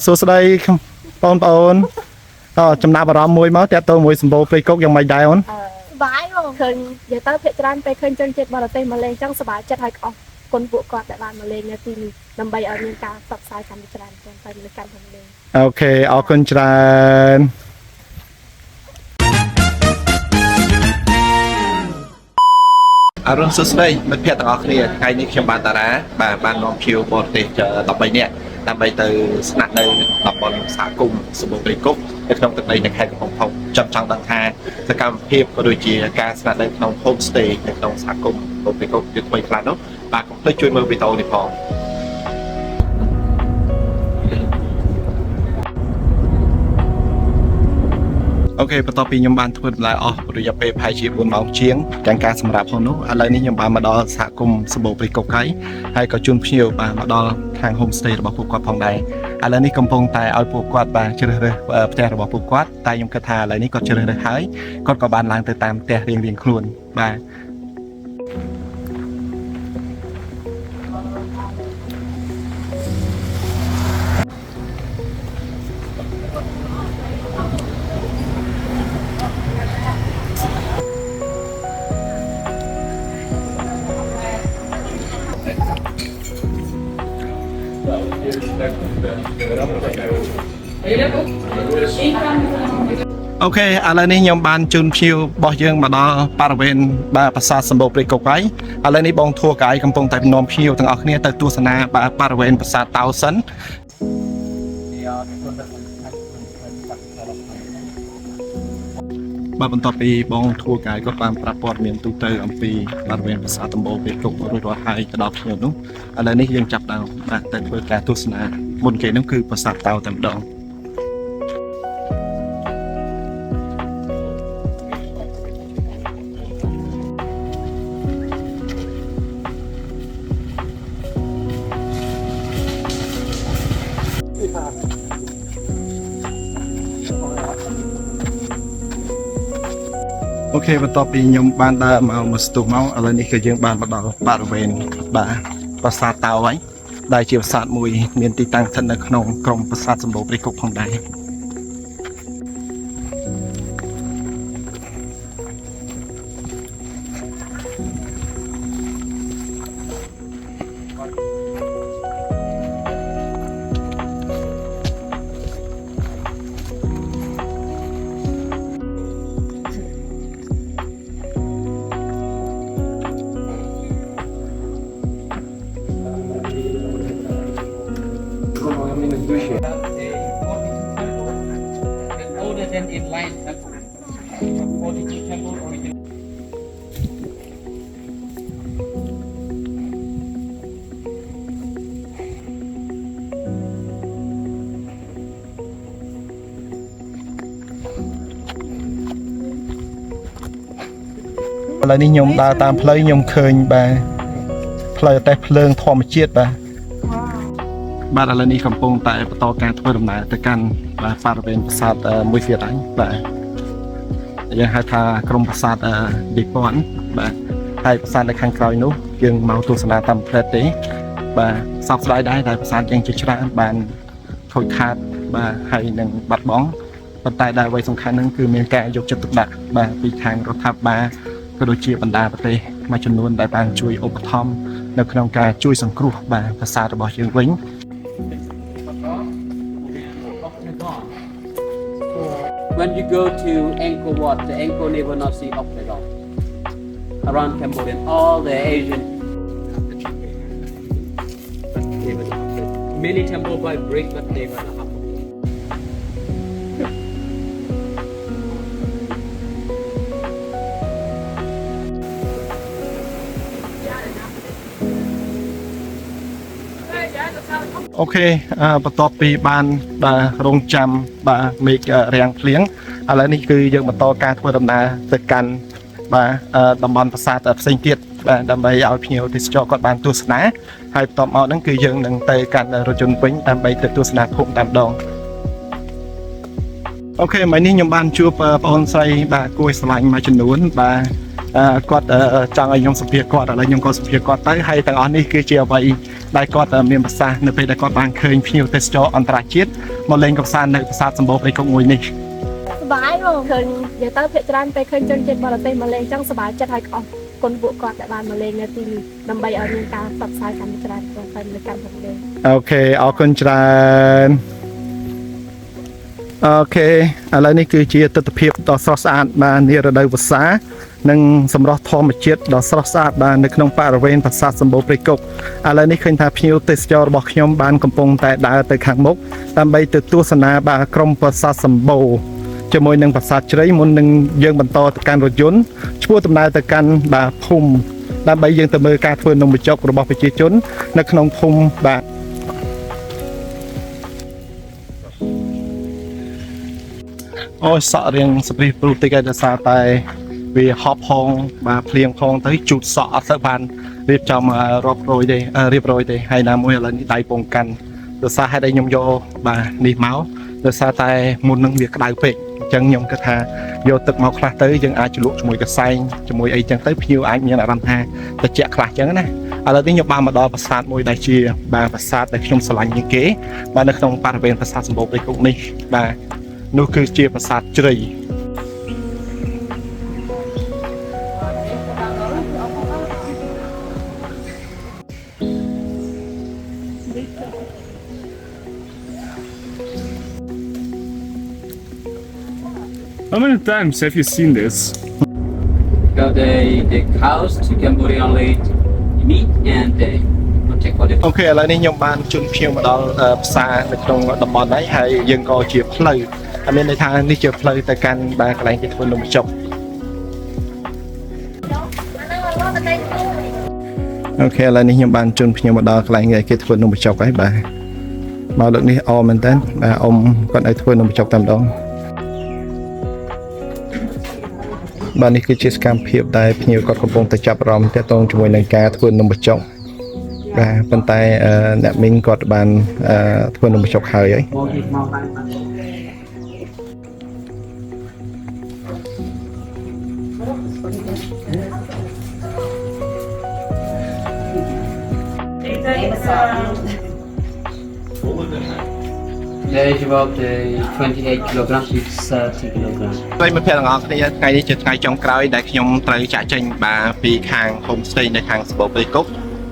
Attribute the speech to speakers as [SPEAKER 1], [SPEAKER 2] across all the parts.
[SPEAKER 1] សួស្តីបងប្អូនចំណាប់អារម្មណ៍មួយមកតាក់ទងមួយសម្បូរព្រៃគុកយ៉ាងម៉េចដែរអូន
[SPEAKER 2] បាយបងឃើញនិយាយទៅភាគច្រើនពេលឃើញជនជាតិបរទេសមកលេងអញ្ចឹងសប្បាយចិត្តហើយអស់គុណពួកគាត់ដែលបានមកលេងនៅទីនេះដើម្បីឲ្យមានការផ្សព្វផ្សាយកាន់តែច្រើនទៅនៅកាន់តែលេង
[SPEAKER 1] អូខេអរគុណច្រើនអរុនសួស្តីមិត្តភ័ក្តិទាំងអស់គ្នាថ្ងៃនេះខ្ញុំបានតារាបាននាំភ្ញៀវបរទេស13នាក់ដើម្បីទៅស្នាក់នៅតំបន់សហគមន៍សម្បូរព្រៃគុកនៅក្នុងទឹកដីនៅខេត្តកំពង់ផុងចង់ដឹងថាសកម្មភាពក៏ដូចជាការស្នាក់នៅក្នុង home stay នៅក្នុងសហគមន៍សម្បូរព្រៃគុកជាថ្មីខ្លះនោះបាទកុំភ្លេចជួយមើលវីដេអូនេះផងអូខេបន្ទាប់ពីខ្ញុំបានធ្វើដំណើរអស់រយៈពេលប្រហែលជា4ម៉ោងជាងទាំងការសម្រាប់ផងនោះឥឡូវនេះខ្ញុំបានមកដល់សហគមន៍សម្បូរព្រៃគុកហើយក៏ជូនភ្ញៀវបានមកដល់ខាង home stay របស់ពួកគាត់ផងដែរឥឡូវនេះកំពុងតែឲ្យពួកគាត់បានជ្រើសរើសផ្ទះរបស់ពួកគាត់តែខ្ញុំគិតថាឥឡូវនេះគាត់ជ្រើសរើសហើយគាត់ក៏បានឡើងទៅតាមផ្ទះរៀងៗខ្លួនបាទអូខេឥឡូវនេះខ្ញុំបានជូនភ្ញៀវរបស់យើងមកដល់បរិវេណប្រាសាទសម្បូរព្រៃគុកហើយឥឡូវនេះបងធัวកាយកំពុងតែនាំភ្ញៀវទាំងអស់គ្នាទៅទស្សនាបរិវេណប្រាសាទតោសិនបន្ទាប់ពីបងធัวកាយក៏បានប្រាប់ព័ត៌មានទូទៅអំពីបរិវេណប្រាសាទសម្បូរព្រៃគុករួចរាល់ហើយទៅដល់ភ្ញៀវនោះឥឡូវនេះយើងចាប់ដើមទៅធ្វើការទស្សនាមុនគេនោះគឺប្រាសាទតោតែម្ដងអូខេបន្ទាប់ពីខ្ញុំបានដើរមកស្ទុះមកឥឡូវនេះគឺយើងបានមកដល់បរិវេណប្រាសាទតោហើយដែលជាប្រាសាទមួយមានទីតាំងស្ថិតនៅក្នុងក្រុមប្រាសាទសម្បូរព្រៃគុកផងដែរ
[SPEAKER 3] in line for the temple origin.
[SPEAKER 1] ឥឡូវនេះខ្ញុំដើរតាមផ្លូវខ្ញុំឃើញផ្លូវតែភ្លើងធម្មជាតិបាទឥឡូវនេះកំពុងតែបន្តការធ្វើដំណើរទៅកាន់បរិវេណប្រាសាទមួយទៀតហើយបាទយើងហៅថាក្រុមប្រាសាទនិពន្ធបាទហើយប្រាសាទនៅខាងក្រោយនោះយើងមកទស្សនាតាមផ្លែតទេបាទសោកស្ដាយដែរតែប្រាសាទយើងជាច្រើនបានខូចខាតបាទហើយនឹងបាត់បង់ប៉ុន្តែដែលអ្វីសំខាន់ហ្នឹងគឺមានការយកចិត្តទុកដាក់បាទពីខាងរដ្ឋាភិបាលក៏ដូចជាបណ្ដាប្រទេសមួយចំនួនដែលបានជួយឧបត្ថម្ភនៅក្នុងការជួយសង្គ្រោះបាទប្រាសាទរបស់យើងវិញ
[SPEAKER 3] When you go to Angkor Wat, the Angkor never not see up at all. Around Cambodia, all the Asian many temple by brick, but they were not happen.
[SPEAKER 1] អូខេបន្ទាប់ពីបានរងចាំមេឃរាំងភ្លៀងឥឡូវនេះគឺយើងបន្តការធ្វើដំណើរទៅកាន់តំបន់ប្រាសាទផ្សេងទៀតបាទដើម្បីឲ្យភ្ញៀវទេសចរគាត់បានទស្សនាហើយបន្ទាប់មកហ្នឹងគឺយើងនឹងទៅកាន់រថយន្តវិញដើម្បីទៅទស្សនាភូមិតែម្ដងអូខេថ្ងៃនេះខ្ញុំបានជួបបងអូនស្រីបាទគួយស្រឡាញ់មួយចំនួនបាទ គាត់ចង់ឲ្យខ្ញុំសម្ភាសគាត់ឥឡូវខ្ញុំក៏សម្ភាសគាត់ទៅហើយទាំងអស់នេះគឺជាអ្វីដែលគាត់មានប្រសាសន៍នៅពេលដែលគាត់បានឃើញភ្ញៀវទេសចរអន្តរជាតិមកលេងកម្សាន្តនៅប្រាសាទសម្បូរព្រៃគុកមួយនេះ
[SPEAKER 2] សប្បាយបងឃើញនិយាយទៅភាគច្រើនពេលឃើញជនជាតិបរទេសមកលេងចឹងសប្បាយចិត្តហើយអរគុណពួកគាត់ដែលបានមកលេងនៅទីនេះដើម្បីឲ្យមានការផ្សព្វផ្សាយកាន់តែច្រើនទៅនៅកម្មវិធី
[SPEAKER 1] អូខេអរគុណច្រើនអូខេឥឡូវនេះគឺជាទស្សនវិជ្ជាដ៏ស្រស់ស្អាតបាទនារដូវវស្សានិងសម្រស់ធម្មជាតិដ៏ស្រស់ស្អាតបាទនៅក្នុងបរិវេណប្រាសាទសម្បូរព្រៃគុកឥឡូវនេះឃើញថាភ្ញៀវទេសចររបស់ខ្ញុំបានកំពុងតែដើរទៅខាងមុខដើម្បីទៅទស្សនាបាទក្រុមប្រាសាទសម្បូរជាមួយនឹងប្រាសាទជ្រៃមុននឹងយើងបន្តទៅកាន់រថយន្តឆ្ពោះដំណើរទៅកាន់បាទភូមិដើម្បីយើងទៅមើលការធ្វើនំបញ្ចុករបស់ប្រជាជននៅក្នុងភូមិបាទអូយសក់រៀងសព្រីព្រុសតិចឯដោយសារតែវាហប់ហងបាទភ្លៀងផងទៅជូតសក់អត់ទៅបានរៀបចំរាប់រយទេរៀបរយទេហើយណាមួយឥឡូវនេះដៃពងកាន់ដោយសារហេតុអីខ្ញុំយកបាទនេះមកដោយសារតែមុននឹងវាក្តៅពេកអញ្ចឹងខ្ញុំគិតថាយកទឹកមកខ្លះទៅយើងអាចជ្រលក់ជាមួយកសែងជាមួយអីចឹងទៅភ្ញៀវអាចមានអារម្មណ៍ថាត្រជាក់ខ្លះចឹងណាឥឡូវនេះខ្ញុំបានមកដល់ប្រាសាទមួយដែលជាបាទប្រាសាទដែលខ្ញុំស្រឡាញ់ជាងគេបាទនៅក្នុងបរិវេណប្រាសាទសម្បូរព្រៃគុកនេះបាទនោះគឺជាប្រាសាទជ្រៃ
[SPEAKER 4] How many times have you seen this?
[SPEAKER 3] Because the cows to Cambodia only meat and protect for the
[SPEAKER 1] អូខេឥឡូវនេះខ្ញុំបានជូនភ្ញៀវមកដល់ផ្សារនៅក្នុងតំបន់នេះហើយយើងក៏ជាផ្លូវហើយមានន័យថានេះជាផ្លូវទៅកាន់បាទកន្លែងគេធ្វើនំបញ្ចុកអូខេឥឡូវនេះខ្ញុំបានជូនភ្ញៀវមកដល់កន្លែងគេធ្វើនំបញ្ចុកហើយបាទមកលើកនេះអមែនតើបាទអ៊ំគាត់ឲ្យធ្វើនំបញ្ចុកតែម្ដងបាទនេះគឺជាសកម្មភាពដែលភ្ញៀវគាត់កំពុងតែចាប់អារម្មណ៍ទាក់ទងជាមួយនឹងការធ្វើនំបញ្ចុកបាទប៉ុន្តែអ្នកមីងគាត់បានធ្វើនំបញ្ចុកហើយ
[SPEAKER 3] There is about 28 kilograms to 30 kilograms.
[SPEAKER 1] ប្រិយមិត្តភក្តិទាំងអស់គ្នាថ្ងៃនេះជាថ្ងៃចុងក្រោយដែលខ្ញុំត្រូវចាក់ចេញបាទពីខាង homestay នៅខាងសម្បូរព្រៃគុក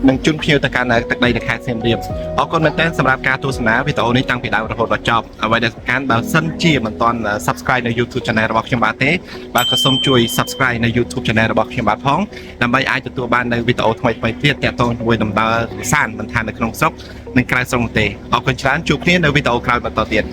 [SPEAKER 1] នឹងជូនភ្ញៀវទៅកាន់ទឹកដីនៅខេត្តសៀមរាបអរគុណមែនទែនសម្រាប់ការទស្សនាវីដេអូនេះតាំងពីដើមរហូតដល់ចប់អ្វីដែលសំខាន់បើសិនជាមិនទាន់ subscribe នៅ YouTube Channel របស់ខ្ញុំបាទទេបាទក៏សូមជួយ subscribe នៅ YouTube Channel របស់ខ្ញុំបាទផងដើម្បីអាចទទួលបាននៅវីដេអូថ្មីៗទៀតទាក់ទងជាមួយដំណើរកម្សាន្តមិនថានៅក្នុងស្រុកនិងក្រៅស្រុកទេអរគុណច្រើនជួបគ្នានៅវីដេអូក្រោយបន្តទៀត